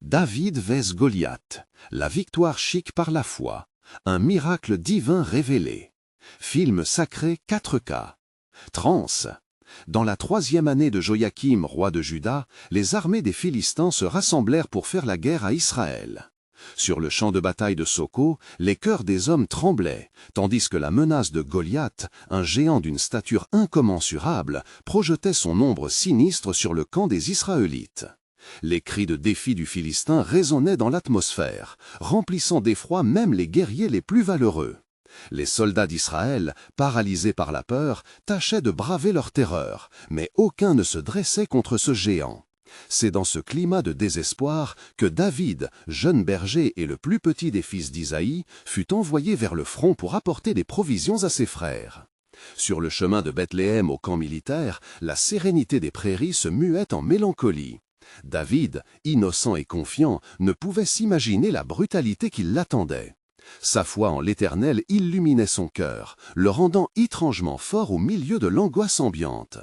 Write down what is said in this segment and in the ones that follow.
David vs Goliath, la victoire chic par la foi, un miracle divin révélé. Film sacré 4K. Trans. Dans la 3e année de Joachim, roi de Juda, les armées des Philistins se rassemblèrent pour faire la guerre à Israël. Sur le champ de bataille de Soko, les cœurs des hommes tremblaient, tandis que la menace de Goliath, un géant d'une stature incommensurable, projetait son ombre sinistre sur le camp des Israélites. Les cris de défi du Philistin résonnaient dans l'atmosphère, remplissant d'effroi même les guerriers les plus valeureux. Les soldats d'Israël, paralysés par la peur, tâchaient de braver leur terreur, mais aucun ne se dressait contre ce géant. C'est dans ce climat de désespoir que David, jeune berger et le plus petit des fils d'Isaïe, fut envoyé vers le front pour apporter des provisions à ses frères. Sur le chemin de Bethléem au camp militaire, la sérénité des prairies se muait en mélancolie. David, innocent et confiant, ne pouvait s'imaginer la brutalité qui l'attendait. Sa foi en l'Éternel illuminait son cœur, le rendant étrangement fort au milieu de l'angoisse ambiante.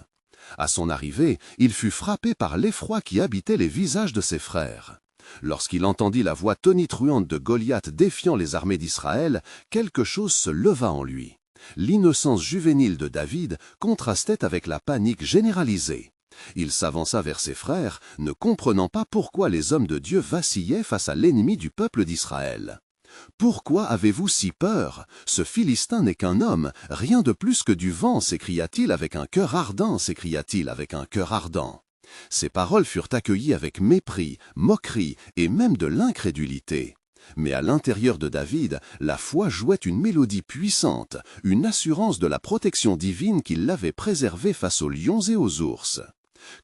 À son arrivée, il fut frappé par l'effroi qui habitait les visages de ses frères. Lorsqu'il entendit la voix tonitruante de Goliath défiant les armées d'Israël, quelque chose se leva en lui. L'innocence juvénile de David contrastait avec la panique généralisée. Il s'avança vers ses frères, ne comprenant pas pourquoi les hommes de Dieu vacillaient face à l'ennemi du peuple d'Israël. « Pourquoi avez-vous si peur? Ce Philistin n'est qu'un homme, rien de plus que du vent, s'écria-t-il avec un cœur ardent, Ces paroles furent accueillies avec mépris, moquerie et même de l'incrédulité. Mais à l'intérieur de David, la foi jouait une mélodie puissante, une assurance de la protection divine qui l'avait préservé face aux lions et aux ours.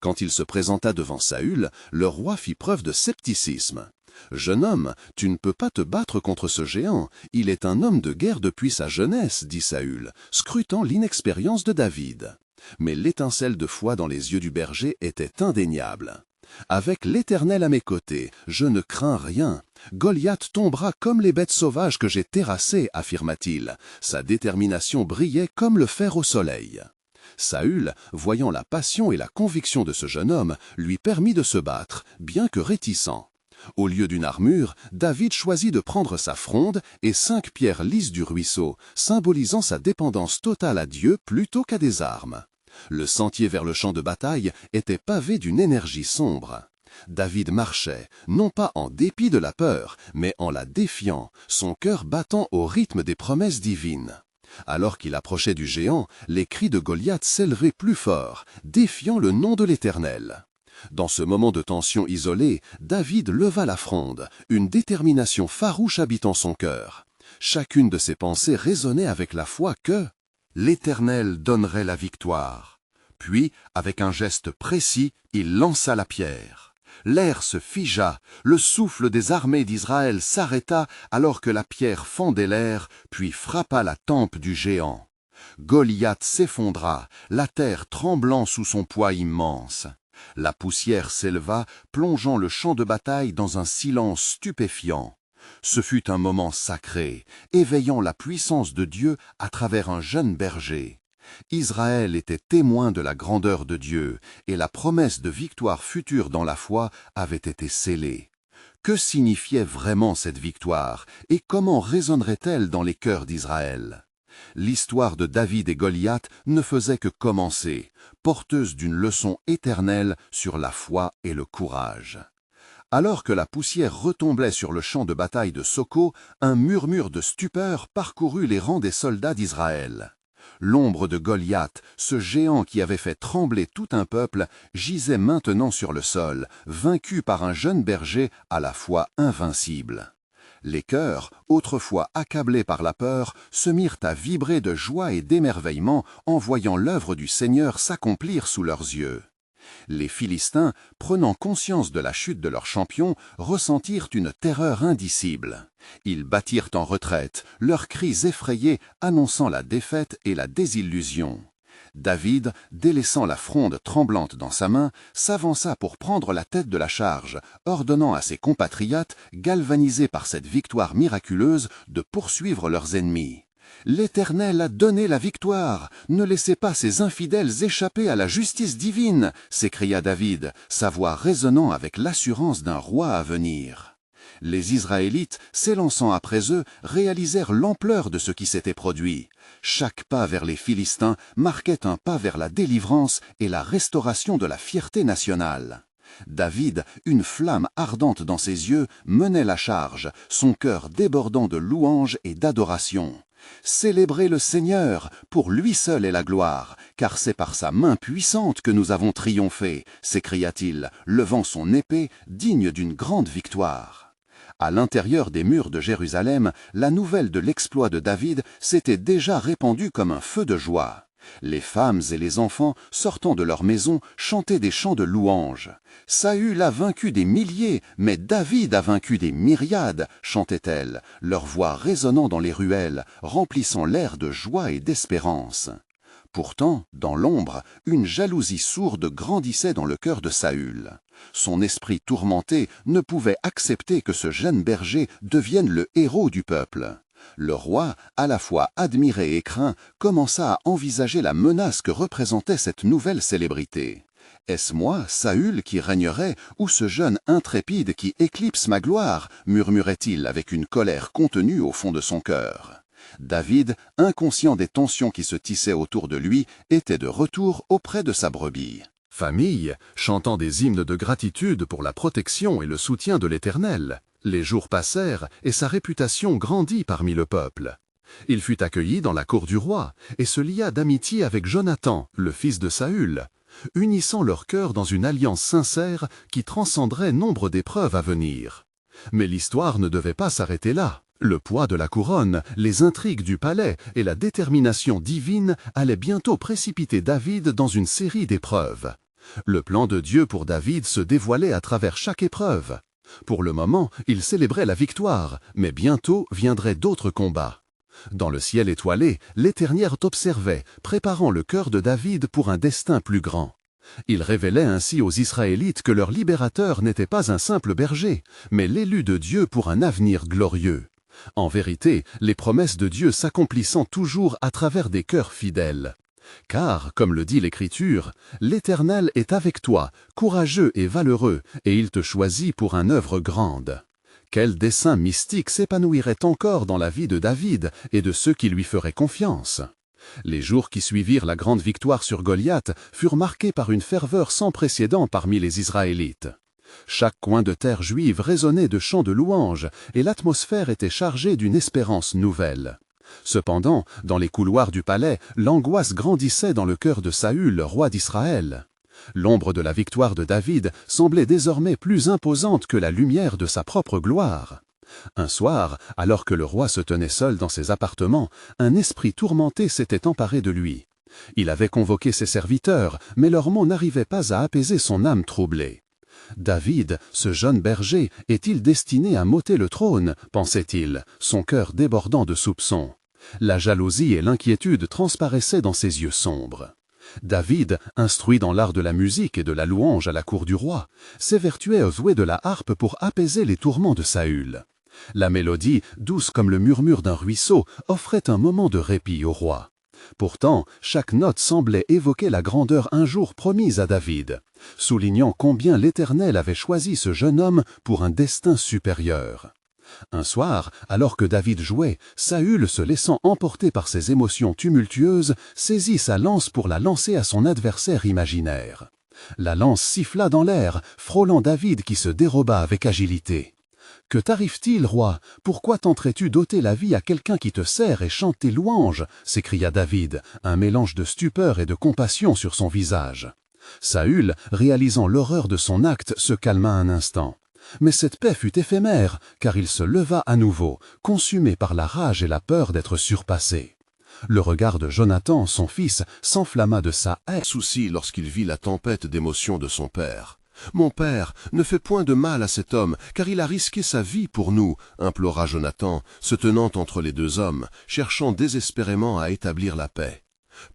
Quand il se présenta devant Saül, le roi fit preuve de scepticisme. « Jeune homme, tu ne peux pas te battre contre ce géant, il est un homme de guerre depuis sa jeunesse, dit Saül, scrutant l'inexpérience de David. Mais l'étincelle de foi dans les yeux du berger était indéniable. « Avec l'Éternel à mes côtés, je ne crains rien. Goliath tombera comme les bêtes sauvages que j'ai terrassées, affirma-t-il. Sa détermination brillait comme le fer au soleil. Saül, voyant la passion et la conviction de ce jeune homme, lui permit de se battre, bien que réticent. Au lieu d'une armure, David choisit de prendre sa fronde et 5 pierres lisses du ruisseau, symbolisant sa dépendance totale à Dieu plutôt qu'à des armes. Le sentier vers le champ de bataille était pavé d'une énergie sombre. David marchait, non pas en dépit de la peur, mais en la défiant, son cœur battant au rythme des promesses divines. Alors qu'il approchait du géant, les cris de Goliath s'élevaient plus fort, défiant le nom de l'Éternel. Dans ce moment de tension isolée, David leva la fronde, une détermination farouche habitant son cœur. Chacune de ses pensées résonnait avec la foi que l'Éternel donnerait la victoire. Puis, avec un geste précis, il lança la pierre. L'air se figea, le souffle des armées d'Israël s'arrêta alors que la pierre fendait l'air, puis frappa la tempe du géant. Goliath s'effondra, la terre tremblant sous son poids immense. La poussière s'éleva, plongeant le champ de bataille dans un silence stupéfiant. Ce fut un moment sacré, éveillant la puissance de Dieu à travers un jeune berger. Israël était témoin de la grandeur de Dieu, et la promesse de victoire future dans la foi avait été scellée. Que signifiait vraiment cette victoire, et comment résonnerait-elle dans les cœurs d'Israël? L'histoire de David et Goliath ne faisait que commencer, porteuse d'une leçon éternelle sur la foi et le courage. Alors que la poussière retombait sur le champ de bataille de Soko, un murmure de stupeur parcourut les rangs des soldats d'Israël. L'ombre de Goliath, ce géant qui avait fait trembler tout un peuple, gisait maintenant sur le sol, vaincu par un jeune berger à la fois invincible. Les cœurs, autrefois accablés par la peur, se mirent à vibrer de joie et d'émerveillement en voyant l'œuvre du Seigneur s'accomplir sous leurs yeux. Les Philistins, prenant conscience de la chute de leur champion, ressentirent une terreur indicible. Ils battirent en retraite, leurs cris effrayés annonçant la défaite et la désillusion. David, délaissant la fronde tremblante dans sa main, s'avança pour prendre la tête de la charge, ordonnant à ses compatriotes, galvanisés par cette victoire miraculeuse, de poursuivre leurs ennemis. L'Éternel a donné la victoire. Ne laissez pas ces infidèles échapper à la justice divine, s'écria David, sa voix résonnant avec l'assurance d'un roi à venir. Les Israélites, s'élançant après eux, réalisèrent l'ampleur de ce qui s'était produit. Chaque pas vers les Philistins marquait un pas vers la délivrance et la restauration de la fierté nationale. David, une flamme ardente dans ses yeux, menait la charge, son cœur débordant de louanges et d'adoration. « Célébrez le Seigneur, pour lui seul est la gloire, car c'est par sa main puissante que nous avons triomphé », s'écria-t-il, levant son épée, digne d'une grande victoire. À l'intérieur des murs de Jérusalem, la nouvelle de l'exploit de David s'était déjà répandue comme un feu de joie. Les femmes et les enfants, sortant de leur maison, chantaient des chants de louange. « Saül a vaincu des milliers, mais David a vaincu des myriades », chantaient-elles, leur voix résonnant dans les ruelles, remplissant l'air de joie et d'espérance. Pourtant, dans l'ombre, une jalousie sourde grandissait dans le cœur de Saül. Son esprit tourmenté ne pouvait accepter que ce jeune berger devienne le héros du peuple. Le roi, à la fois admiré et craint, commença à envisager la menace que représentait cette nouvelle célébrité. « Est-ce moi, Saül, qui régnerait, ou ce jeune intrépide qui éclipse ma gloire ?» murmurait-il avec une colère contenue au fond de son cœur. David, inconscient des tensions qui se tissaient autour de lui, était de retour auprès de sa brebis. Famille, chantant des hymnes de gratitude pour la protection et le soutien de l'Éternel. Les jours passèrent et sa réputation grandit parmi le peuple. Il fut accueilli dans la cour du roi et se lia d'amitié avec Jonathan, le fils de Saül, unissant leurs cœurs dans une alliance sincère qui transcenderait nombre d'épreuves à venir. Mais l'histoire ne devait pas s'arrêter là. Le poids de la couronne, les intrigues du palais et la détermination divine allaient bientôt précipiter David dans une série d'épreuves. Le plan de Dieu pour David se dévoilait à travers chaque épreuve. Pour le moment, il célébrait la victoire, mais bientôt viendraient d'autres combats. Dans le ciel étoilé, l'Éternel observait, préparant le cœur de David pour un destin plus grand. Il révélait ainsi aux Israélites que leur libérateur n'était pas un simple berger, mais l'élu de Dieu pour un avenir glorieux. En vérité, les promesses de Dieu s'accomplissant toujours à travers des cœurs fidèles. Car, comme le dit l'Écriture, « L'Éternel est avec toi, courageux et valeureux, et il te choisit pour une œuvre grande. » Quel dessein mystique s'épanouirait encore dans la vie de David et de ceux qui lui feraient confiance? Les jours qui suivirent la grande victoire sur Goliath furent marqués par une ferveur sans précédent parmi les Israélites. Chaque coin de terre juive résonnait de chants de louanges et l'atmosphère était chargée d'une espérance nouvelle. Cependant, dans les couloirs du palais, l'angoisse grandissait dans le cœur de Saül, roi d'Israël. L'ombre de la victoire de David semblait désormais plus imposante que la lumière de sa propre gloire. Un soir, alors que le roi se tenait seul dans ses appartements, un esprit tourmenté s'était emparé de lui. Il avait convoqué ses serviteurs, mais leurs mots n'arrivaient pas à apaiser son âme troublée. David, ce jeune berger, est-il destiné à m'ôter le trône, pensait-il, son cœur débordant de soupçons. La jalousie et l'inquiétude transparaissaient dans ses yeux sombres. David, instruit dans l'art de la musique et de la louange à la cour du roi, s'évertuait au jouer de la harpe pour apaiser les tourments de Saül. La mélodie, douce comme le murmure d'un ruisseau, offrait un moment de répit au roi. Pourtant, chaque note semblait évoquer la grandeur un jour promise à David, soulignant combien l'Éternel avait choisi ce jeune homme pour un destin supérieur. Un soir, alors que David jouait, Saül, se laissant emporter par ses émotions tumultueuses, saisit sa lance pour la lancer à son adversaire imaginaire. La lance siffla dans l'air, frôlant David qui se déroba avec agilité. « Que t'arrive-t-il, roi? Pourquoi tenterais-tu d'ôter la vie à quelqu'un qui te sert et chante tes louanges » s'écria David, un mélange de stupeur et de compassion sur son visage. Saül, réalisant l'horreur de son acte, se calma un instant. Mais cette paix fut éphémère, car il se leva à nouveau, consumé par la rage et la peur d'être surpassé. Le regard de Jonathan, son fils, s'enflamma de sa haine. Souci lorsqu'il vit la tempête d'émotions de son père. « Mon père, ne fais point de mal à cet homme, car il a risqué sa vie pour nous, » implora Jonathan, se tenant entre les deux hommes, cherchant désespérément à établir la paix.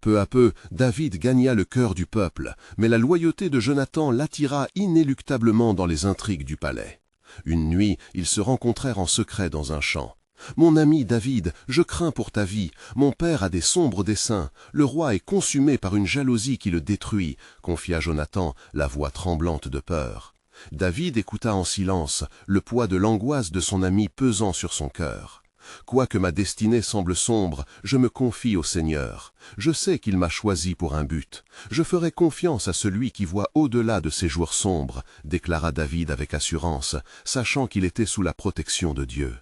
Peu à peu, David gagna le cœur du peuple, mais la loyauté de Jonathan l'attira inéluctablement dans les intrigues du palais. Une nuit, ils se rencontrèrent en secret dans un champ. « Mon ami David, je crains pour ta vie. Mon père a des sombres desseins. Le roi est consumé par une jalousie qui le détruit, » confia Jonathan, la voix tremblante de peur. David écouta en silence, le poids de l'angoisse de son ami pesant sur son cœur. « Quoique ma destinée semble sombre, je me confie au Seigneur. Je sais qu'il m'a choisi pour un but. Je ferai confiance à celui qui voit au-delà de ces jours sombres, » déclara David avec assurance, sachant qu'il était sous la protection de Dieu.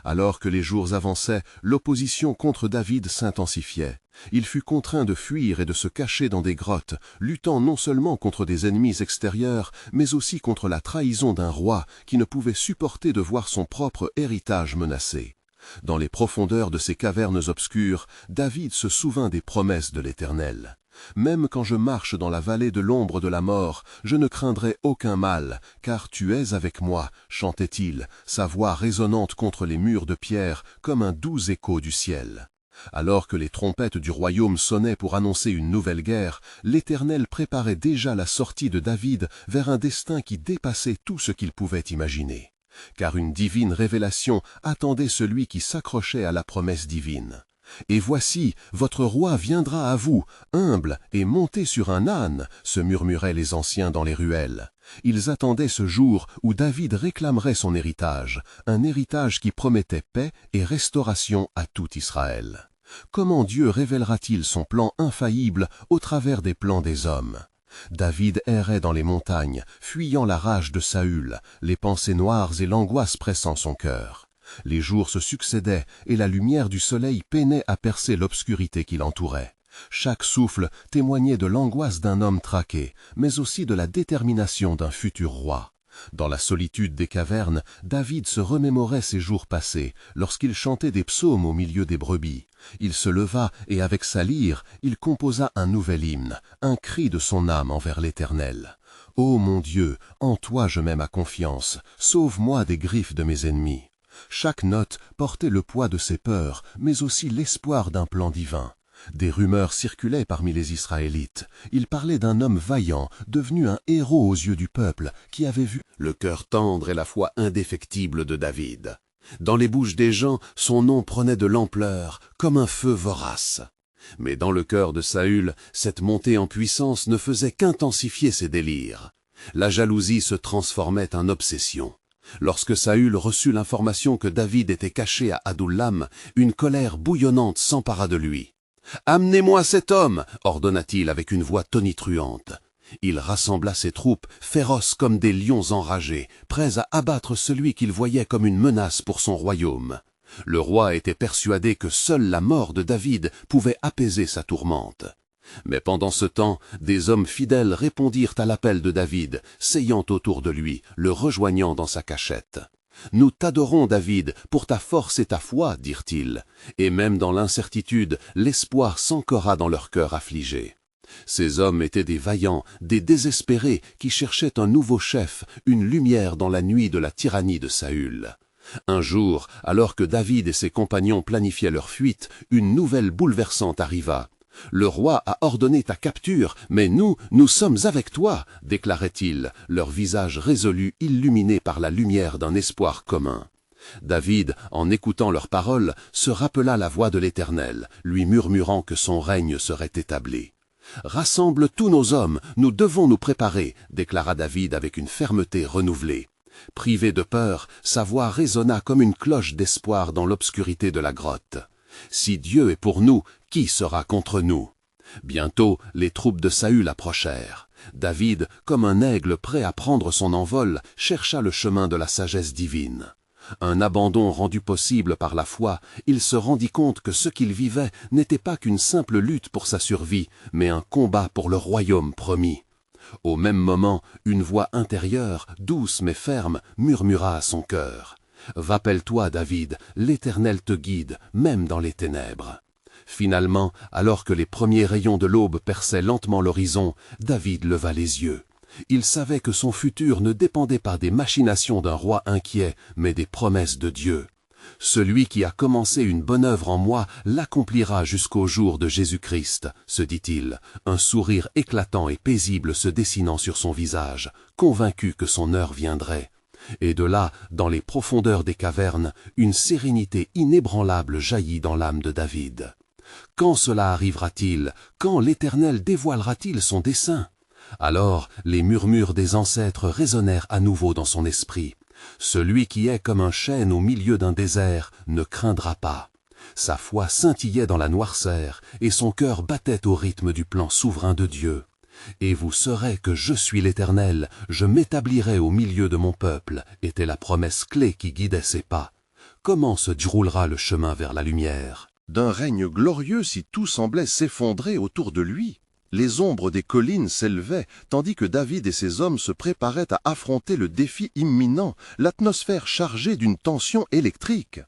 Alors que les jours avançaient, l'opposition contre David s'intensifiait. Il fut contraint de fuir et de se cacher dans des grottes, luttant non seulement contre des ennemis extérieurs, mais aussi contre la trahison d'un roi qui ne pouvait supporter de voir son propre héritage menacé. Dans les profondeurs de ces cavernes obscures, David se souvint des promesses de l'Éternel. « Même quand je marche dans la vallée de l'ombre de la mort, je ne craindrai aucun mal, car tu es avec moi, » chantait-il, sa voix résonnante contre les murs de pierre comme un doux écho du ciel. Alors que les trompettes du royaume sonnaient pour annoncer une nouvelle guerre, l'Éternel préparait déjà la sortie de David vers un destin qui dépassait tout ce qu'il pouvait imaginer. Car une divine révélation attendait celui qui s'accrochait à la promesse divine. « Et voici, votre roi viendra à vous, humble et monté sur un âne, » se murmuraient les anciens dans les ruelles. Ils attendaient ce jour où David réclamerait son héritage, un héritage qui promettait paix et restauration à tout Israël. Comment Dieu révélera-t-il son plan infaillible au travers des plans des hommes? David errait dans les montagnes, fuyant la rage de Saül, les pensées noires et l'angoisse pressant son cœur. Les jours se succédaient et la lumière du soleil peinait à percer l'obscurité qui l'entourait. Chaque souffle témoignait de l'angoisse d'un homme traqué, mais aussi de la détermination d'un futur roi. Dans la solitude des cavernes, David se remémorait ses jours passés, lorsqu'il chantait des psaumes au milieu des brebis. Il se leva et avec sa lyre, il composa un nouvel hymne, un cri de son âme envers l'Éternel. « Ô mon Dieu, en toi je mets ma confiance, sauve-moi des griffes de mes ennemis. » Chaque note portait le poids de ses peurs, mais aussi l'espoir d'un plan divin. Des rumeurs circulaient parmi les Israélites. Ils parlaient d'un homme vaillant, devenu un héros aux yeux du peuple, qui avait vu le cœur tendre et la foi indéfectible de David. Dans les bouches des gens, son nom prenait de l'ampleur, comme un feu vorace. Mais dans le cœur de Saül, cette montée en puissance ne faisait qu'intensifier ses délires. La jalousie se transformait en obsession. Lorsque Saül reçut l'information que David était caché à Adullam, une colère bouillonnante s'empara de lui. « Amenez-moi cet homme !» ordonna-t-il avec une voix tonitruante. Il rassembla ses troupes, féroces comme des lions enragés, prêts à abattre celui qu'il voyait comme une menace pour son royaume. Le roi était persuadé que seule la mort de David pouvait apaiser sa tourmente. Mais pendant ce temps, des hommes fidèles répondirent à l'appel de David, s'ayant autour de lui, le rejoignant dans sa cachette. « Nous t'adorons, David, pour ta force et ta foi, dirent-ils, et même dans l'incertitude, l'espoir s'ancora dans leur cœur affligé. » Ces hommes étaient des vaillants, des désespérés qui cherchaient un nouveau chef, une lumière dans la nuit de la tyrannie de Saül. Un jour, alors que David et ses compagnons planifiaient leur fuite, une nouvelle bouleversante arriva. « Le roi a ordonné ta capture, mais nous sommes avec toi » déclaraient-ils, leur visage résolu illuminé par la lumière d'un espoir commun. David, en écoutant leurs paroles, se rappela la voix de l'Éternel, lui murmurant que son règne serait établi. « Rassemble tous nos hommes, nous devons nous préparer » déclara David avec une fermeté renouvelée. Privé de peur, sa voix résonna comme une cloche d'espoir dans l'obscurité de la grotte. « Si Dieu est pour nous, qui sera contre nous ?» Bientôt, les troupes de Saül approchèrent. David, comme un aigle prêt à prendre son envol, chercha le chemin de la sagesse divine. Un abandon rendu possible par la foi, il se rendit compte que ce qu'il vivait n'était pas qu'une simple lutte pour sa survie, mais un combat pour le royaume promis. Au même moment, une voix intérieure, douce mais ferme, murmura à son cœur. « Rappelle-toi, David, l'Éternel te guide, même dans les ténèbres. » Finalement, alors que les premiers rayons de l'aube perçaient lentement l'horizon, David leva les yeux. Il savait que son futur ne dépendait pas des machinations d'un roi inquiet, mais des promesses de Dieu. « Celui qui a commencé une bonne œuvre en moi l'accomplira jusqu'au jour de Jésus-Christ, » se dit-il, un sourire éclatant et paisible se dessinant sur son visage, convaincu que son heure viendrait. Et de là, dans les profondeurs des cavernes, une sérénité inébranlable jaillit dans l'âme de David. Quand cela arrivera-t-il? Quand l'Éternel dévoilera-t-il son dessein? Alors les murmures des ancêtres résonnèrent à nouveau dans son esprit. Celui qui est comme un chêne au milieu d'un désert ne craindra pas. Sa foi scintillait dans la noirceur, et son cœur battait au rythme du plan souverain de Dieu. Et vous saurez que je suis l'Éternel, je m'établirai au milieu de mon peuple, était la promesse clé qui guidait ses pas. Comment se déroulera le chemin vers la lumière? D'un règne glorieux si tout semblait s'effondrer autour de lui. Les ombres des collines s'élevaient, tandis que David et ses hommes se préparaient à affronter le défi imminent, l'atmosphère chargée d'une tension électrique.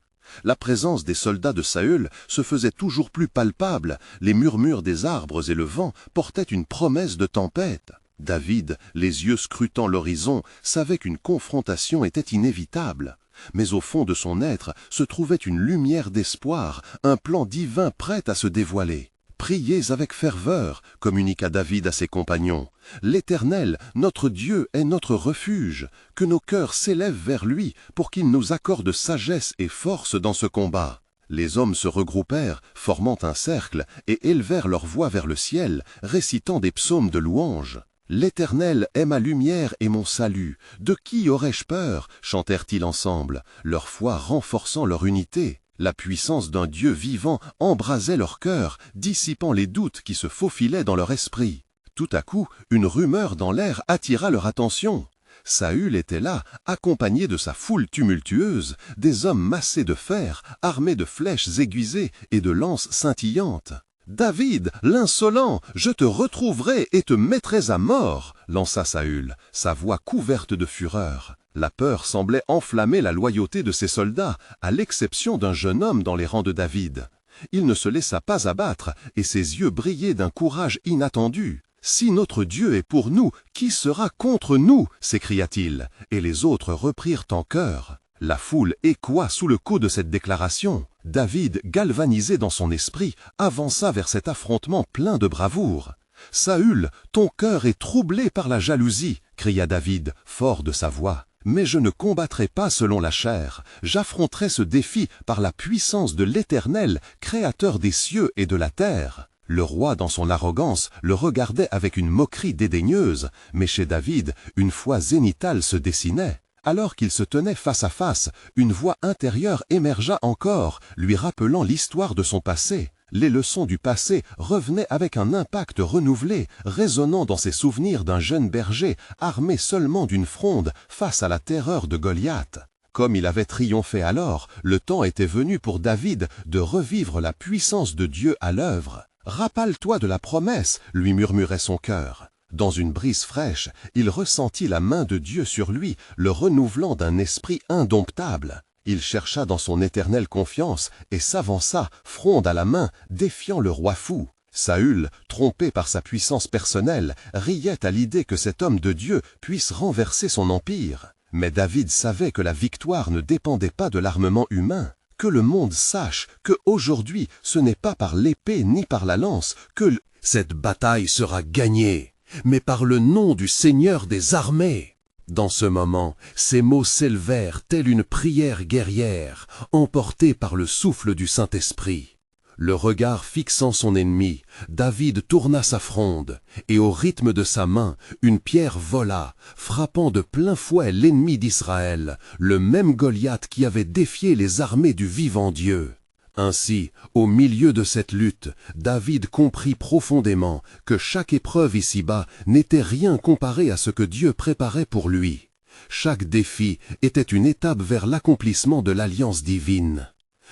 La présence des soldats de Saül se faisait toujours plus palpable, les murmures des arbres et le vent portaient une promesse de tempête. David, les yeux scrutant l'horizon, savait qu'une confrontation était inévitable. Mais au fond de son être se trouvait une lumière d'espoir, un plan divin prêt à se dévoiler. « Priez avec ferveur », communiqua David à ses compagnons. « L'Éternel, notre Dieu, est notre refuge. Que nos cœurs s'élèvent vers lui pour qu'il nous accorde sagesse et force dans ce combat. » Les hommes se regroupèrent, formant un cercle, et élevèrent leur voix vers le ciel, récitant des psaumes de louange. « L'Éternel est ma lumière et mon salut. De qui aurais-je peur ?» chantèrent-ils ensemble, leur foi renforçant leur unité. La puissance d'un Dieu vivant embrasait leur cœur, dissipant les doutes qui se faufilaient dans leur esprit. Tout à coup, une rumeur dans l'air attira leur attention. Saül était là, accompagné de sa foule tumultueuse, des hommes massés de fer, armés de flèches aiguisées et de lances scintillantes. « David, l'insolent, je te retrouverai et te mettrai à mort !» lança Saül, sa voix couverte de fureur. La peur semblait enflammer la loyauté de ses soldats, à l'exception d'un jeune homme dans les rangs de David. Il ne se laissa pas abattre, et ses yeux brillaient d'un courage inattendu. « Si notre Dieu est pour nous, qui sera contre nous ?» s'écria-t-il, et les autres reprirent en chœur. La foule échoua sous le coup de cette déclaration. David, galvanisé dans son esprit, avança vers cet affrontement plein de bravoure. « Saül, ton cœur est troublé par la jalousie !» cria David, fort de sa voix. « Mais je ne combattrai pas selon la chair, j'affronterai ce défi par la puissance de l'Éternel, créateur des cieux et de la terre. » Le roi, dans son arrogance, le regardait avec une moquerie dédaigneuse, mais chez David, une foi zénithale se dessinait. Alors qu'ils se tenaient face à face, une voix intérieure émergea encore, lui rappelant l'histoire de son passé. Les leçons du passé revenaient avec un impact renouvelé, résonnant dans ses souvenirs d'un jeune berger armé seulement d'une fronde face à la terreur de Goliath. Comme il avait triomphé alors, le temps était venu pour David de revivre la puissance de Dieu à l'œuvre. « Rappelle-toi de la promesse » lui murmurait son cœur. Dans une brise fraîche, il ressentit la main de Dieu sur lui, le renouvelant d'un esprit indomptable. Il chercha dans son éternelle confiance et s'avança, fronde à la main, défiant le roi fou. Saül, trompé par sa puissance personnelle, riait à l'idée que cet homme de Dieu puisse renverser son empire. Mais David savait que la victoire ne dépendait pas de l'armement humain. Que le monde sache que aujourd'hui, ce n'est pas par l'épée ni par la lance que cette bataille sera gagnée, mais par le nom du Seigneur des armées. Dans ce moment, ces mots s'élevèrent telle une prière guerrière, emportée par le souffle du Saint-Esprit. Le regard fixant son ennemi, David tourna sa fronde, et au rythme de sa main, une pierre vola, frappant de plein fouet l'ennemi d'Israël, le même Goliath qui avait défié les armées du vivant Dieu. Ainsi, au milieu de cette lutte, David comprit profondément que chaque épreuve ici-bas n'était rien comparé à ce que Dieu préparait pour lui. Chaque défi était une étape vers l'accomplissement de l'alliance divine.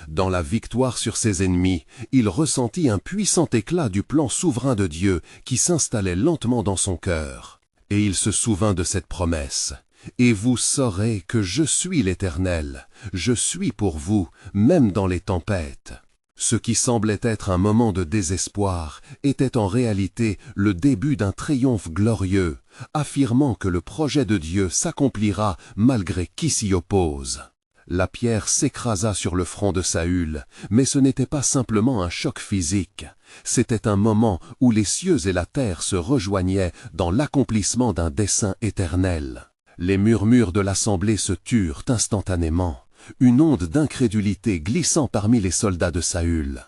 Dans la victoire sur ses ennemis, il ressentit un puissant éclat du plan souverain de Dieu qui s'installait lentement dans son cœur. Et il se souvint de cette promesse. « Et vous saurez que je suis l'Éternel, je suis pour vous, même dans les tempêtes. » Ce qui semblait être un moment de désespoir était en réalité le début d'un triomphe glorieux, affirmant que le projet de Dieu s'accomplira malgré qui s'y oppose. La pierre s'écrasa sur le front de Saül, mais ce n'était pas simplement un choc physique. C'était un moment où les cieux et la terre se rejoignaient dans l'accomplissement d'un dessein éternel. Les murmures de l'assemblée se turent instantanément, une onde d'incrédulité glissant parmi les soldats de Saül.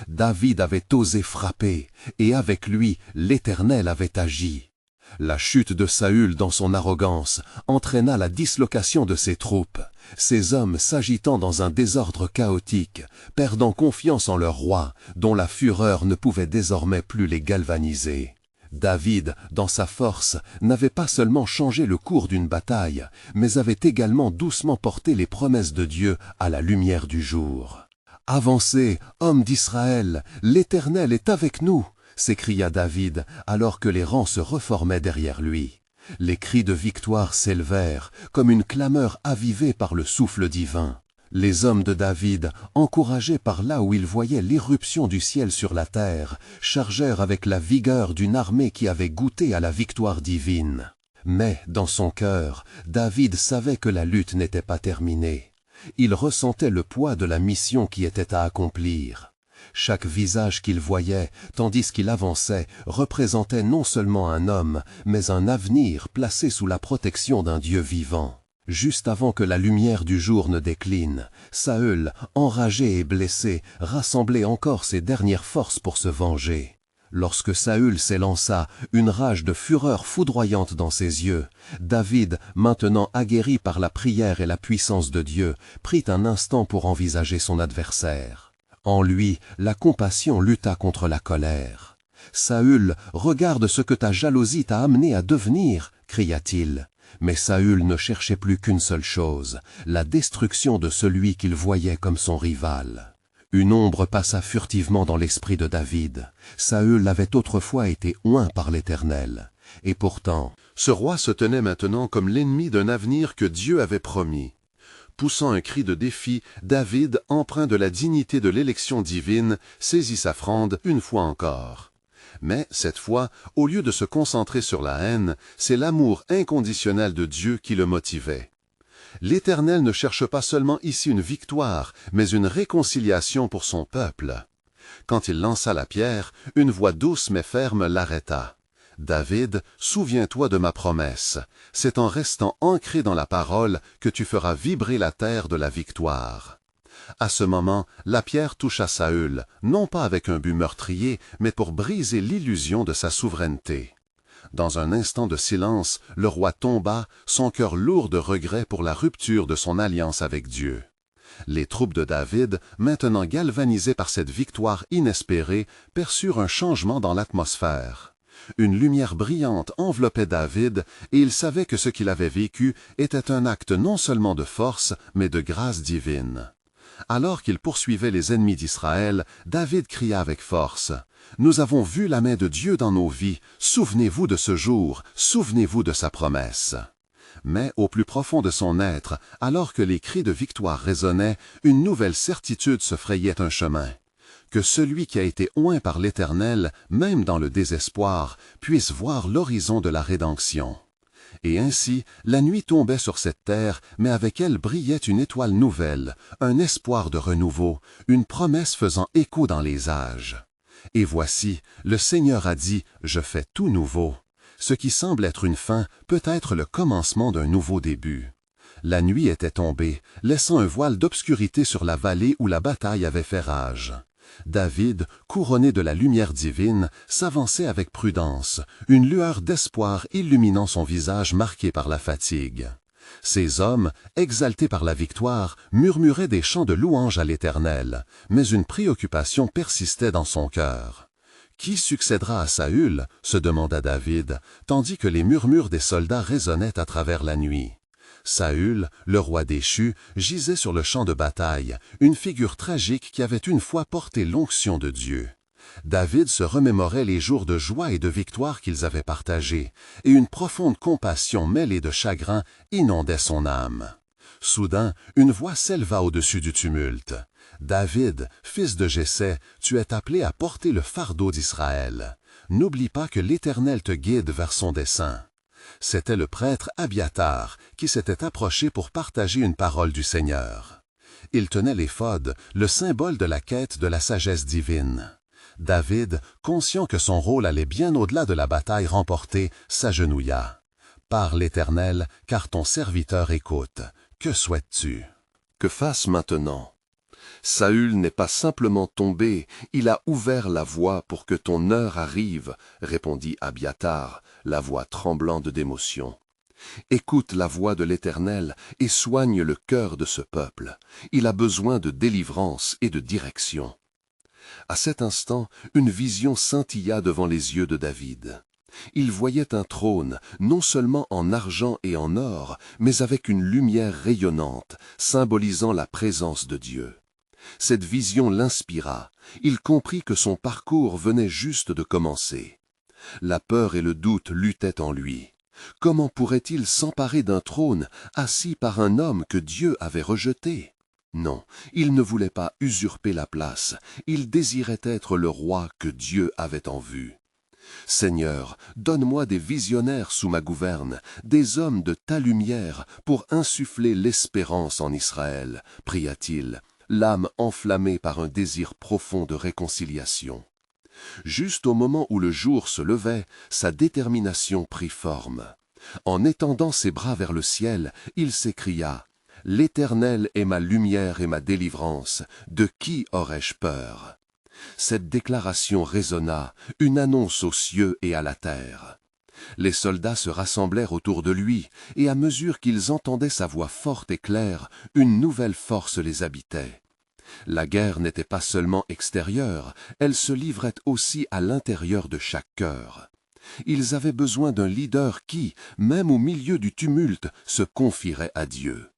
David avait osé frapper, et avec lui, l'Éternel avait agi. La chute de Saül dans son arrogance entraîna la dislocation de ses troupes, ses hommes s'agitant dans un désordre chaotique, perdant confiance en leur roi, dont la fureur ne pouvait désormais plus les galvaniser. David, dans sa force, n'avait pas seulement changé le cours d'une bataille, mais avait également doucement porté les promesses de Dieu à la lumière du jour. « Avancez, hommes d'Israël, l'Éternel est avec nous !» s'écria David, alors que les rangs se reformaient derrière lui. Les cris de victoire s'élevèrent, comme une clameur avivée par le souffle divin. Les hommes de David, encouragés par là où ils voyaient l'irruption du ciel sur la terre, chargèrent avec la vigueur d'une armée qui avait goûté à la victoire divine. Mais, dans son cœur, David savait que la lutte n'était pas terminée. Il ressentait le poids de la mission qui était à accomplir. Chaque visage qu'il voyait, tandis qu'il avançait, représentait non seulement un homme, mais un avenir placé sous la protection d'un Dieu vivant. Juste avant que la lumière du jour ne décline, Saül, enragé et blessé, rassemblait encore ses dernières forces pour se venger. Lorsque Saül s'élança, une rage de fureur foudroyante dans ses yeux, David, maintenant aguerri par la prière et la puissance de Dieu, prit un instant pour envisager son adversaire. En lui, la compassion lutta contre la colère. « Saül, regarde ce que ta jalousie t'a amené à devenir !» cria-t-il. Mais Saül ne cherchait plus qu'une seule chose, la destruction de celui qu'il voyait comme son rival. Une ombre passa furtivement dans l'esprit de David. Saül avait autrefois été oint par l'Éternel. Et pourtant, ce roi se tenait maintenant comme l'ennemi d'un avenir que Dieu avait promis. Poussant un cri de défi, David, empreint de la dignité de l'élection divine, saisit sa fronde une fois encore. Mais, cette fois, au lieu de se concentrer sur la haine, c'est l'amour inconditionnel de Dieu qui le motivait. L'Éternel ne cherche pas seulement ici une victoire, mais une réconciliation pour son peuple. Quand il lança la pierre, une voix douce mais ferme l'arrêta. « David, souviens-toi de ma promesse. C'est en restant ancré dans la parole que tu feras vibrer la terre de la victoire. » À ce moment, la pierre toucha Saül, non pas avec un but meurtrier, mais pour briser l'illusion de sa souveraineté. Dans un instant de silence, le roi tomba, son cœur lourd de regrets pour la rupture de son alliance avec Dieu. Les troupes de David, maintenant galvanisées par cette victoire inespérée, perçurent un changement dans l'atmosphère. Une lumière brillante enveloppait David, et il savait que ce qu'il avait vécu était un acte non seulement de force, mais de grâce divine. Alors qu'il poursuivait les ennemis d'Israël, David cria avec force, « Nous avons vu la main de Dieu dans nos vies, souvenez-vous de ce jour, souvenez-vous de sa promesse. » Mais au plus profond de son être, alors que les cris de victoire résonnaient, une nouvelle certitude se frayait un chemin. Que celui qui a été oint par l'Éternel, même dans le désespoir, puisse voir l'horizon de la rédemption. Et ainsi, la nuit tombait sur cette terre, mais avec elle brillait une étoile nouvelle, un espoir de renouveau, une promesse faisant écho dans les âges. Et voici, le Seigneur a dit, « Je fais tout nouveau ». Ce qui semble être une fin peut être le commencement d'un nouveau début. La nuit était tombée, laissant un voile d'obscurité sur la vallée où la bataille avait fait rage. David, couronné de la lumière divine, s'avançait avec prudence, une lueur d'espoir illuminant son visage marqué par la fatigue. Ces hommes, exaltés par la victoire, murmuraient des chants de louange à l'Éternel, mais une préoccupation persistait dans son cœur. « Qui succédera à Saül ?» se demanda David, tandis que les murmures des soldats résonnaient à travers la nuit. Saül, le roi déchu, gisait sur le champ de bataille, une figure tragique qui avait une fois porté l'onction de Dieu. David se remémorait les jours de joie et de victoire qu'ils avaient partagés, et une profonde compassion mêlée de chagrin inondait son âme. Soudain, une voix s'éleva au-dessus du tumulte. « David, fils de Jessé, tu es appelé à porter le fardeau d'Israël. N'oublie pas que l'Éternel te guide vers son dessein. » C'était le prêtre Abiatar qui s'était approché pour partager une parole du Seigneur. Il tenait l'éphod, le symbole de la quête de la sagesse divine. David, conscient que son rôle allait bien au-delà de la bataille remportée, s'agenouilla. Parle l'Éternel, car ton serviteur écoute. Que souhaites-tu? Que fasse maintenant? Saül n'est pas simplement tombé, il a ouvert la voie pour que ton heure arrive, répondit Abiathar, la voix tremblante d'émotion. Écoute la voix de l'Éternel et soigne le cœur de ce peuple. Il a besoin de délivrance et de direction. À cet instant, une vision scintilla devant les yeux de David. Il voyait un trône, non seulement en argent et en or, mais avec une lumière rayonnante, symbolisant la présence de Dieu. Cette vision l'inspira. Il comprit que son parcours venait juste de commencer. La peur et le doute luttaient en lui. Comment pourrait-il s'emparer d'un trône assis par un homme que Dieu avait rejeté? Non, il ne voulait pas usurper la place. Il désirait être le roi que Dieu avait en vue. Seigneur, donne-moi des visionnaires sous ma gouverne, des hommes de ta lumière pour insuffler l'espérance en Israël, pria-t-il, l'âme enflammée par un désir profond de réconciliation. Juste au moment où le jour se levait, sa détermination prit forme. En étendant ses bras vers le ciel, il s'écria « L'Éternel est ma lumière et ma délivrance, de qui aurais-je peur ?» Cette déclaration résonna, une annonce aux cieux et à la terre. Les soldats se rassemblèrent autour de lui, et à mesure qu'ils entendaient sa voix forte et claire, une nouvelle force les habitait. La guerre n'était pas seulement extérieure, elle se livrait aussi à l'intérieur de chaque cœur. Ils avaient besoin d'un leader qui, même au milieu du tumulte, se confierait à Dieu.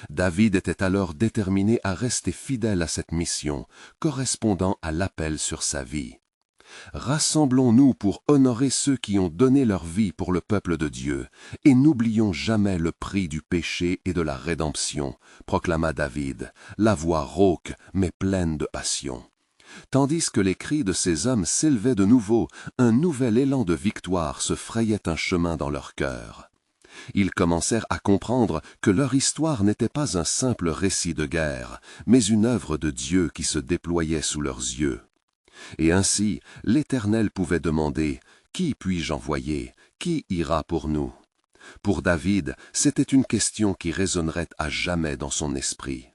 David était alors déterminé à rester fidèle à cette mission, correspondant à l'appel sur sa vie. Rassemblons-nous pour honorer ceux qui ont donné leur vie pour le peuple de Dieu, et n'oublions jamais le prix du péché et de la rédemption, proclama David, la voix rauque mais pleine de passion. Tandis que les cris de ces hommes s'élevaient de nouveau, un nouvel élan de victoire se frayait un chemin dans leur cœur. Ils commencèrent à comprendre que leur histoire n'était pas un simple récit de guerre, mais une œuvre de Dieu qui se déployait sous leurs yeux. Et ainsi, l'Éternel pouvait demander « Qui puis-je envoyer? Qui ira pour nous ?» Pour David, c'était une question qui résonnerait à jamais dans son esprit.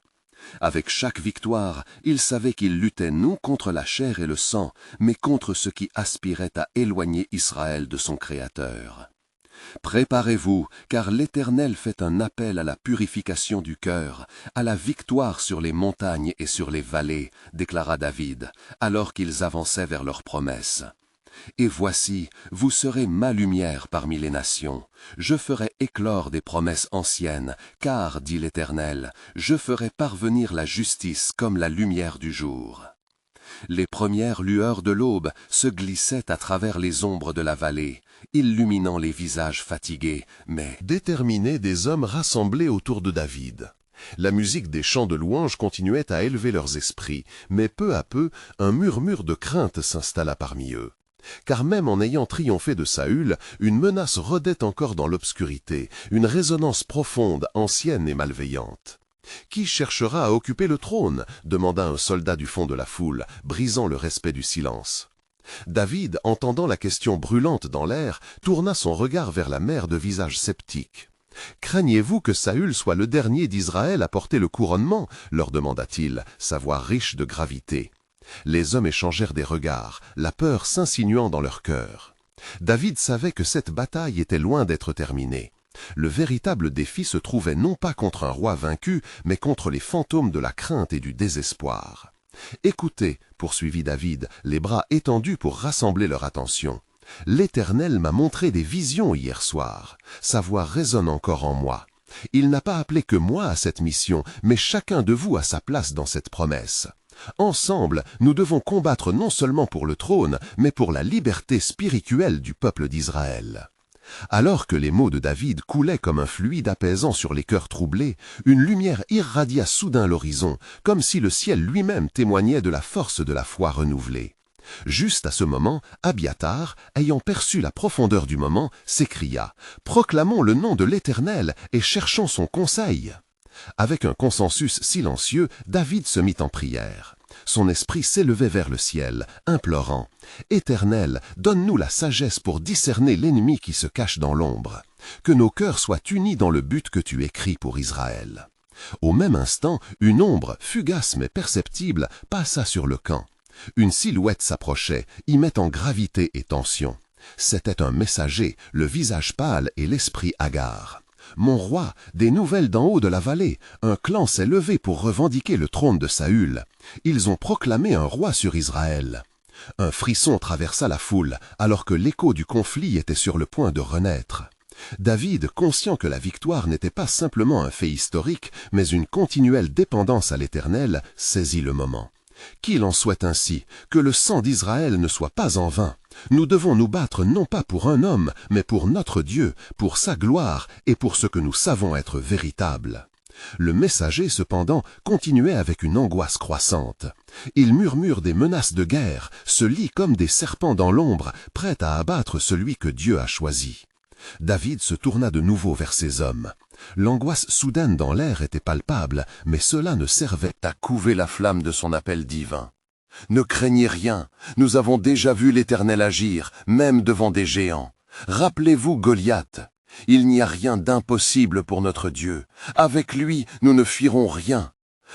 Avec chaque victoire, il savait qu'il luttait non contre la chair et le sang, mais contre ce qui aspirait à éloigner Israël de son Créateur. Préparez-vous, car l'Éternel fait un appel à la purification du cœur, à la victoire sur les montagnes et sur les vallées, déclara David, alors qu'ils avançaient vers leur promesse. Et voici, vous serez ma lumière parmi les nations. Je ferai éclore des promesses anciennes, car, dit l'Éternel, je ferai parvenir la justice comme la lumière du jour. Les premières lueurs de l'aube se glissaient à travers les ombres de la vallée, illuminant les visages fatigués, mais déterminés des hommes rassemblés autour de David. La musique des chants de louange continuait à élever leurs esprits, mais peu à peu, un murmure de crainte s'installa parmi eux. Car même en ayant triomphé de Saül, une menace rôdait encore dans l'obscurité, une résonance profonde, ancienne et malveillante. « Qui cherchera à occuper le trône ?» demanda un soldat du fond de la foule, brisant le respect du silence. David, entendant la question brûlante dans l'air, tourna son regard vers la mer de visage sceptique. « Craignez-vous que Saül soit le dernier d'Israël à porter le couronnement ?» leur demanda-t-il, sa voix riche de gravité. Les hommes échangèrent des regards, la peur s'insinuant dans leur cœur. David savait que cette bataille était loin d'être terminée. Le véritable défi se trouvait non pas contre un roi vaincu, mais contre les fantômes de la crainte et du désespoir. « Écoutez, poursuivit David, les bras étendus pour rassembler leur attention. L'Éternel m'a montré des visions hier soir. Sa voix résonne encore en moi. Il n'a pas appelé que moi à cette mission, mais chacun de vous a sa place dans cette promesse. Ensemble, nous devons combattre non seulement pour le trône, mais pour la liberté spirituelle du peuple d'Israël. » Alors que les mots de David coulaient comme un fluide apaisant sur les cœurs troublés, une lumière irradia soudain l'horizon, comme si le ciel lui-même témoignait de la force de la foi renouvelée. Juste à ce moment, Abiathar, ayant perçu la profondeur du moment, s'écria « Proclamons le nom de l'Éternel et cherchons son conseil !» Avec un consensus silencieux, David se mit en prière. Son esprit s'élevait vers le ciel, implorant « Éternel, donne-nous la sagesse pour discerner l'ennemi qui se cache dans l'ombre. Que nos cœurs soient unis dans le but que tu écris pour Israël. » Au même instant, une ombre, fugace mais perceptible, passa sur le camp. Une silhouette s'approchait, y mettant gravité et tension. C'était un messager, le visage pâle et l'esprit hagard. « Mon roi, des nouvelles d'en haut de la vallée. Un clan s'est levé pour revendiquer le trône de Saül. Ils ont proclamé un roi sur Israël. » Un frisson traversa la foule, alors que l'écho du conflit était sur le point de renaître. David, conscient que la victoire n'était pas simplement un fait historique, mais une continuelle dépendance à l'Éternel, saisit le moment. Qu'il en soit ainsi, que le sang d'Israël ne soit pas en vain. Nous devons nous battre non pas pour un homme, mais pour notre Dieu, pour sa gloire et pour ce que nous savons être véritable. Le messager, cependant, continuait avec une angoisse croissante. Il murmure des menaces de guerre, se lie comme des serpents dans l'ombre, prêts à abattre celui que Dieu a choisi. David se tourna de nouveau vers ses hommes. L'angoisse soudaine dans l'air était palpable, mais cela ne servait à couver la flamme de son appel divin. Ne craignez rien, nous avons déjà vu l'Éternel agir, même devant des géants. Rappelez-vous Goliath. Il n'y a rien d'impossible pour notre Dieu. Avec lui, nous ne fuirons rien.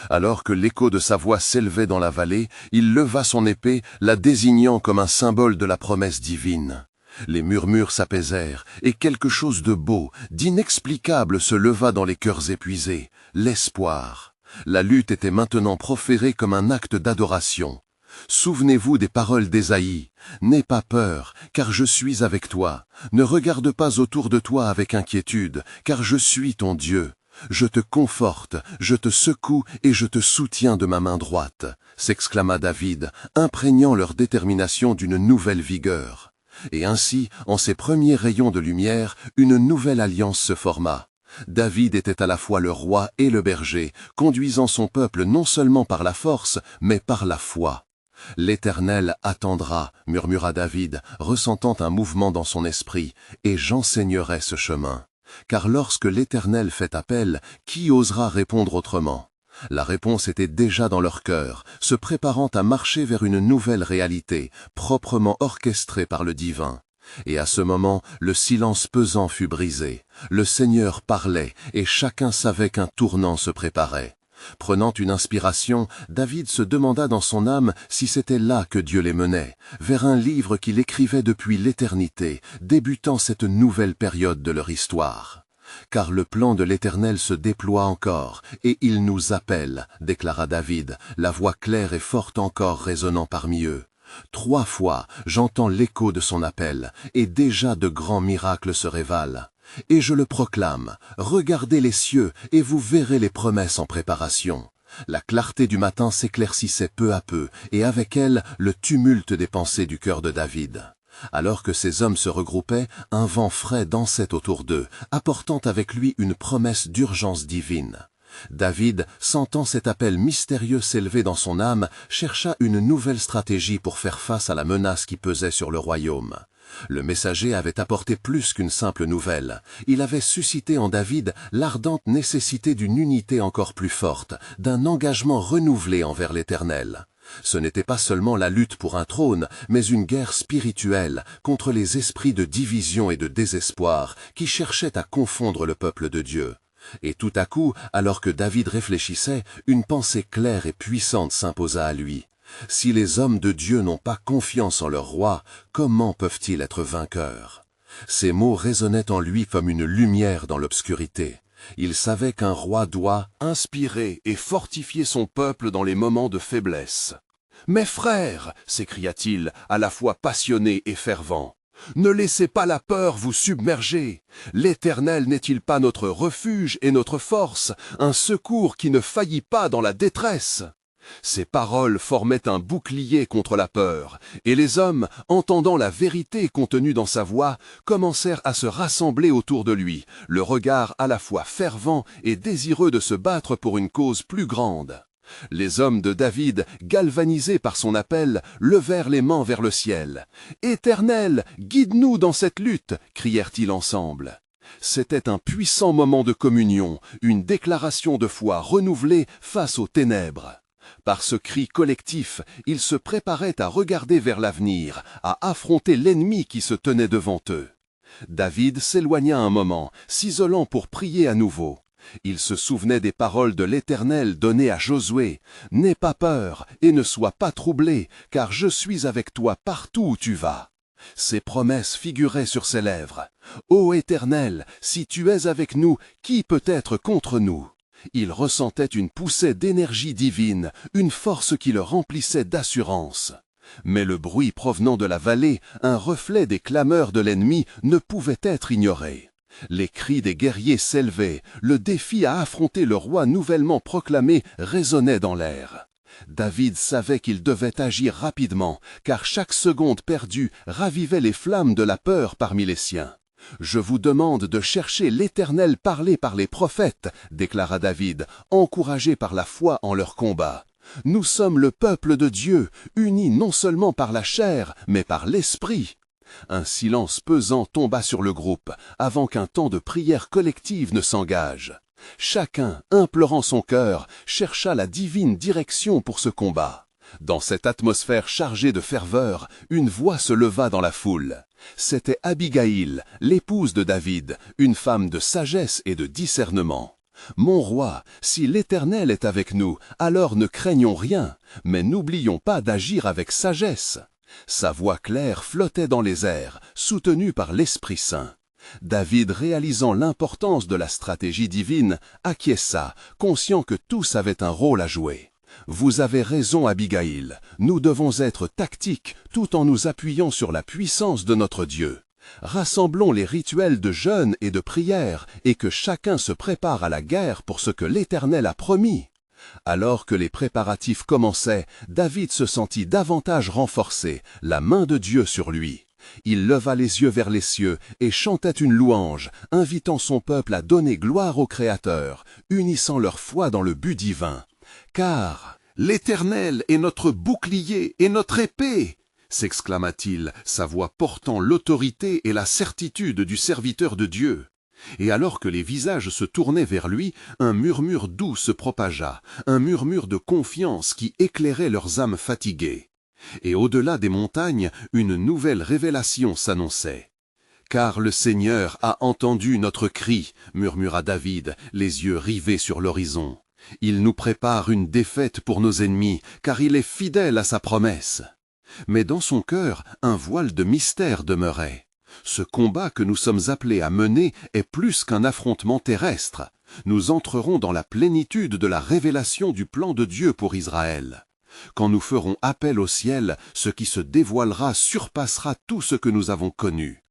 Alors que l'écho de sa voix s'élevait dans la vallée, il leva son épée, la désignant comme un symbole de la promesse divine. Les murmures s'apaisèrent, et quelque chose de beau, d'inexplicable se leva dans les cœurs épuisés, l'espoir. La lutte était maintenant proférée comme un acte d'adoration. Souvenez-vous des paroles d'Ésaïe. « N'aie pas peur, car je suis avec toi. Ne regarde pas autour de toi avec inquiétude, car je suis ton Dieu. Je te conforte, je te secoue et je te soutiens de ma main droite. » s'exclama David, imprégnant leur détermination d'une nouvelle vigueur. Et ainsi, en ces premiers rayons de lumière, une nouvelle alliance se forma. David était à la fois le roi et le berger, conduisant son peuple non seulement par la force, mais par la foi. « L'Éternel attendra, » murmura David, ressentant un mouvement dans son esprit, « et j'enseignerai ce chemin. Car lorsque l'Éternel fait appel, qui osera répondre autrement ?» La réponse était déjà dans leur cœur, se préparant à marcher vers une nouvelle réalité, proprement orchestrée par le divin. Et à ce moment, le silence pesant fut brisé. Le Seigneur parlait, et chacun savait qu'un tournant se préparait. Prenant une inspiration, David se demanda dans son âme si c'était là que Dieu les menait, vers un livre qu'il écrivait depuis l'éternité, débutant cette nouvelle période de leur histoire. Car le plan de l'Éternel se déploie encore, et il nous appelle, déclara David, la voix claire et forte encore résonnant parmi eux. 3 fois, j'entends l'écho de son appel, et déjà de grands miracles se révèlent. Et je le proclame, regardez les cieux, et vous verrez les promesses en préparation. La clarté du matin s'éclaircissait peu à peu, et avec elle, le tumulte des pensées du cœur de David. Alors que ces hommes se regroupaient, un vent frais dansait autour d'eux, apportant avec lui une promesse d'urgence divine. David, sentant cet appel mystérieux s'élever dans son âme, chercha une nouvelle stratégie pour faire face à la menace qui pesait sur le royaume. Le messager avait apporté plus qu'une simple nouvelle. Il avait suscité en David l'ardente nécessité d'une unité encore plus forte, d'un engagement renouvelé envers l'Éternel. Ce n'était pas seulement la lutte pour un trône, mais une guerre spirituelle contre les esprits de division et de désespoir qui cherchaient à confondre le peuple de Dieu. Et tout à coup, alors que David réfléchissait, une pensée claire et puissante s'imposa à lui. Si les hommes de Dieu n'ont pas confiance en leur roi, comment peuvent-ils être vainqueurs? Ces mots résonnaient en lui comme une lumière dans l'obscurité. Il savait qu'un roi doit inspirer et fortifier son peuple dans les moments de faiblesse. « Mes frères !» s'écria-t-il, à la fois passionné et fervent. « Ne laissez pas la peur vous submerger. L'Éternel n'est-il pas notre refuge et notre force, un secours qui ne faillit pas dans la détresse ?» Ces paroles formaient un bouclier contre la peur, et les hommes, entendant la vérité contenue dans sa voix, commencèrent à se rassembler autour de lui, le regard à la fois fervent et désireux de se battre pour une cause plus grande. Les hommes de David, galvanisés par son appel, levèrent les mains vers le ciel. « Éternel, guide-nous dans cette lutte !» crièrent-ils ensemble. C'était un puissant moment de communion, une déclaration de foi renouvelée face aux ténèbres. Par ce cri collectif, ils se préparaient à regarder vers l'avenir, à affronter l'ennemi qui se tenait devant eux. David s'éloigna un moment, s'isolant pour prier à nouveau. Il se souvenait des paroles de l'Éternel données à Josué. « N'aie pas peur et ne sois pas troublé, car je suis avec toi partout où tu vas. » Ces promesses figuraient sur ses lèvres. « Ô Éternel, si tu es avec nous, qui peut être contre nous ?» Il ressentait une poussée d'énergie divine, une force qui le remplissait d'assurance. Mais le bruit provenant de la vallée, un reflet des clameurs de l'ennemi, ne pouvait être ignoré. Les cris des guerriers s'élevaient, le défi à affronter le roi nouvellement proclamé résonnait dans l'air. David savait qu'il devait agir rapidement, car chaque seconde perdue ravivait les flammes de la peur parmi les siens. « Je vous demande de chercher l'Éternel parlé par les prophètes, déclara David, encouragé par la foi en leur combat. Nous sommes le peuple de Dieu, unis non seulement par la chair, mais par l'esprit. » Un silence pesant tomba sur le groupe, avant qu'un temps de prière collective ne s'engage. Chacun, implorant son cœur, chercha la divine direction pour ce combat. Dans cette atmosphère chargée de ferveur, une voix se leva dans la foule. C'était Abigail, l'épouse de David, une femme de sagesse et de discernement. « Mon roi, si l'Éternel est avec nous, alors ne craignons rien, mais n'oublions pas d'agir avec sagesse. » Sa voix claire flottait dans les airs, soutenue par l'Esprit Saint. David, réalisant l'importance de la stratégie divine, acquiesça, conscient que tous avaient un rôle à jouer. « Vous avez raison, Abigail, nous devons être tactiques tout en nous appuyant sur la puissance de notre Dieu. Rassemblons les rituels de jeûne et de prière et que chacun se prépare à la guerre pour ce que l'Éternel a promis. » Alors que les préparatifs commençaient, David se sentit davantage renforcé, la main de Dieu sur lui. Il leva les yeux vers les cieux et chantait une louange, invitant son peuple à donner gloire au Créateur, unissant leur foi dans le but divin. « Car l'Éternel est notre bouclier et notre épée !» s'exclama-t-il, sa voix portant l'autorité et la certitude du serviteur de Dieu. Et alors que les visages se tournaient vers lui, un murmure doux se propagea, un murmure de confiance qui éclairait leurs âmes fatiguées. Et au-delà des montagnes, une nouvelle révélation s'annonçait. « Car le Seigneur a entendu notre cri, » murmura David, les yeux rivés sur l'horizon. « Il nous prépare une défaite pour nos ennemis, car il est fidèle à sa promesse. » Mais dans son cœur, un voile de mystère demeurait. Ce combat que nous sommes appelés à mener est plus qu'un affrontement terrestre. Nous entrerons dans la plénitude de la révélation du plan de Dieu pour Israël. Quand nous ferons appel au ciel, ce qui se dévoilera surpassera tout ce que nous avons connu.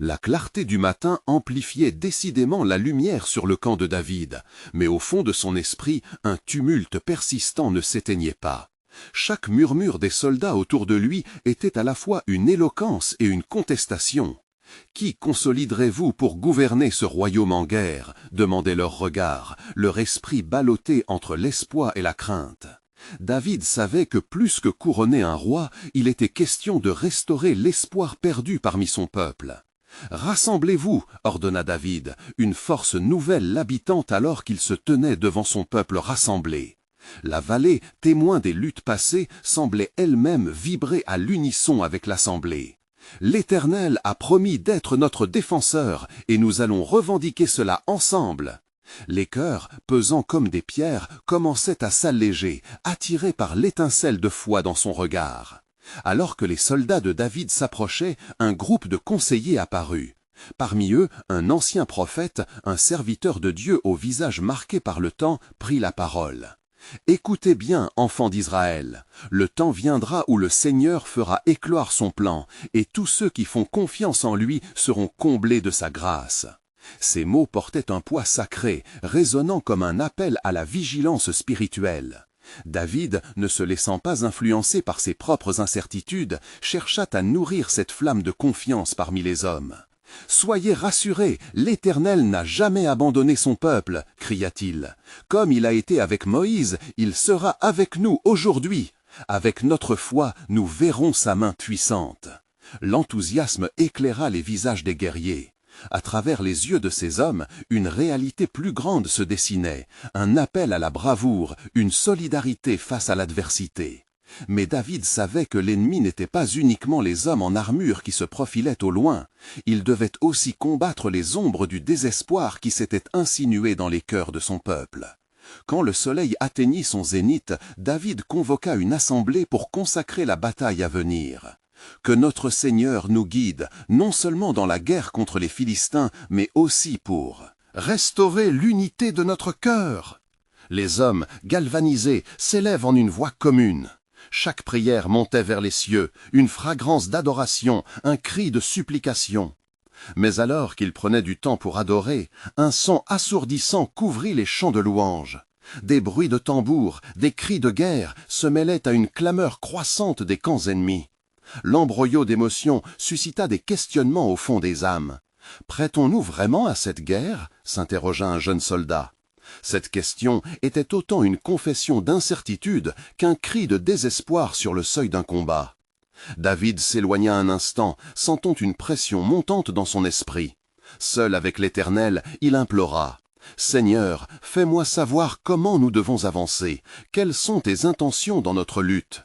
La clarté du matin amplifiait décidément la lumière sur le camp de David, mais au fond de son esprit, un tumulte persistant ne s'éteignait pas. Chaque murmure des soldats autour de lui était à la fois une éloquence et une contestation. « Qui consoliderez-vous pour gouverner ce royaume en guerre ?» demandait leur regard, leur esprit ballotté entre l'espoir et la crainte. David savait que plus que couronner un roi, il était question de restaurer l'espoir perdu parmi son peuple. « Rassemblez-vous » ordonna David, une force nouvelle l'habitant alors qu'il se tenait devant son peuple rassemblé. La vallée, témoin des luttes passées, semblait elle-même vibrer à l'unisson avec l'assemblée. L'Éternel a promis d'être notre défenseur, et nous allons revendiquer cela ensemble. Les cœurs, pesants comme des pierres, commençaient à s'alléger, attirés par l'étincelle de foi dans son regard. Alors que les soldats de David s'approchaient, un groupe de conseillers apparut. Parmi eux, un ancien prophète, un serviteur de Dieu au visage marqué par le temps, prit la parole. « Écoutez bien, enfants d'Israël, le temps viendra où le Seigneur fera éclore son plan, et tous ceux qui font confiance en lui seront comblés de sa grâce. » Ces mots portaient un poids sacré, résonnant comme un appel à la vigilance spirituelle. David, ne se laissant pas influencer par ses propres incertitudes, chercha à nourrir cette flamme de confiance parmi les hommes. « Soyez rassurés, l'Éternel n'a jamais abandonné son peuple, cria-t-il. Comme il a été avec Moïse, il sera avec nous aujourd'hui. Avec notre foi, nous verrons sa main puissante. » L'enthousiasme éclaira les visages des guerriers. À travers les yeux de ces hommes, une réalité plus grande se dessinait, un appel à la bravoure, une solidarité face à l'adversité. Mais David savait que l'ennemi n'était pas uniquement les hommes en armure qui se profilaient au loin, il devait aussi combattre les ombres du désespoir qui s'étaient insinuées dans les cœurs de son peuple. Quand le soleil atteignit son zénith, David convoqua une assemblée pour consacrer la bataille à venir. Que notre Seigneur nous guide, non seulement dans la guerre contre les Philistins, mais aussi pour restaurer l'unité de notre cœur. Les hommes, galvanisés, s'élèvent en une voix commune. Chaque prière montait vers les cieux, une fragrance d'adoration, un cri de supplication. Mais alors qu'ils prenaient du temps pour adorer, un son assourdissant couvrit les chants de louange. Des bruits de tambours, des cris de guerre se mêlaient à une clameur croissante des camps ennemis. L'embroglio d'émotions suscita des questionnements au fond des âmes. « Prêtons-nous vraiment à cette guerre ?» s'interrogea un jeune soldat. Cette question était autant une confession d'incertitude qu'un cri de désespoir sur le seuil d'un combat. David s'éloigna un instant, sentant une pression montante dans son esprit. Seul avec l'Éternel, il implora « Seigneur, fais-moi savoir comment nous devons avancer. Quelles sont tes intentions dans notre lutte ?»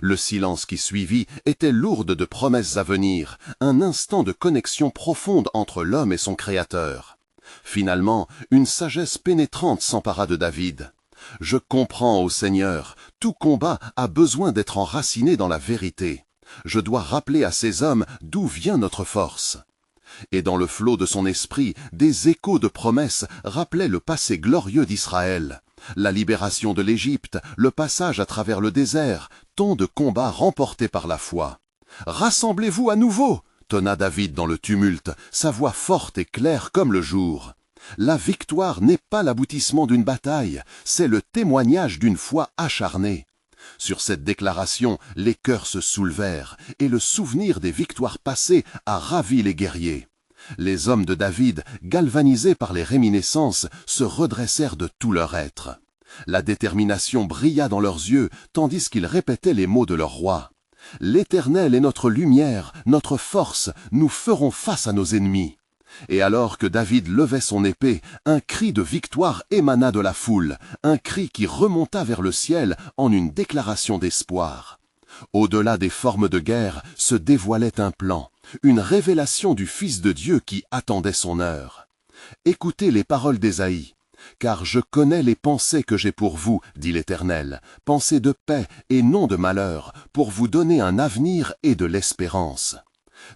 Le silence qui suivit était lourd de promesses à venir, un instant de connexion profonde entre l'homme et son Créateur. Finalement, une sagesse pénétrante s'empara de David. « Je comprends, ô Seigneur, tout combat a besoin d'être enraciné dans la vérité. Je dois rappeler à ces hommes d'où vient notre force. » Et dans le flot de son esprit, des échos de promesses rappelaient le passé glorieux d'Israël. La libération de l'Égypte, le passage à travers le désert, tant de combats remportés par la foi. « Rassemblez-vous à nouveau !» tonna David dans le tumulte, sa voix forte et claire comme le jour. La victoire n'est pas l'aboutissement d'une bataille, c'est le témoignage d'une foi acharnée. Sur cette déclaration, les cœurs se soulevèrent, et le souvenir des victoires passées a ravi les guerriers. Les hommes de David, galvanisés par les réminiscences, se redressèrent de tout leur être. La détermination brilla dans leurs yeux, tandis qu'ils répétaient les mots de leur roi. « L'Éternel est notre lumière, notre force, nous ferons face à nos ennemis. » Et alors que David levait son épée, un cri de victoire émana de la foule, un cri qui remonta vers le ciel en une déclaration d'espoir. Au-delà des formes de guerre se dévoilait un plan, une révélation du Fils de Dieu qui attendait son heure. Écoutez les paroles d'Ésaïe. « Car je connais les pensées que j'ai pour vous, dit l'Éternel, pensées de paix et non de malheur, pour vous donner un avenir et de l'espérance. »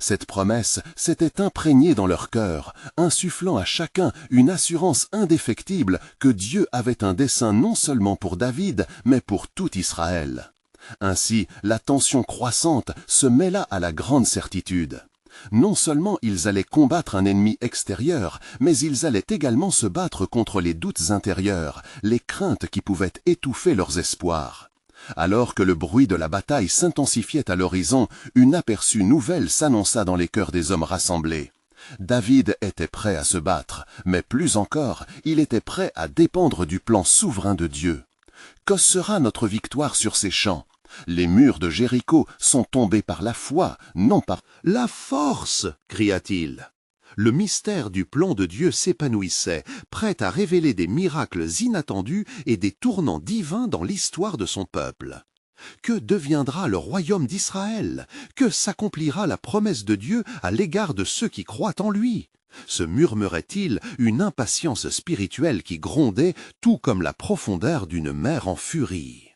Cette promesse s'était imprégnée dans leur cœur, insufflant à chacun une assurance indéfectible que Dieu avait un dessein non seulement pour David, mais pour tout Israël. Ainsi, la tension croissante se mêla à la grande certitude. Non seulement ils allaient combattre un ennemi extérieur, mais ils allaient également se battre contre les doutes intérieurs, les craintes qui pouvaient étouffer leurs espoirs. Alors que le bruit de la bataille s'intensifiait à l'horizon, une aperçue nouvelle s'annonça dans les cœurs des hommes rassemblés. David était prêt à se battre, mais plus encore, il était prêt à dépendre du plan souverain de Dieu. Que sera notre victoire sur ces champs? Les murs de Jéricho sont tombés par la foi, non par la force, cria-t-il. Le mystère du plan de Dieu s'épanouissait, prêt à révéler des miracles inattendus et des tournants divins dans l'histoire de son peuple. Que deviendra le royaume d'Israël? Que s'accomplira la promesse de Dieu à l'égard de ceux qui croient en lui? Se murmurait-il une impatience spirituelle qui grondait tout comme la profondeur d'une mer en furie.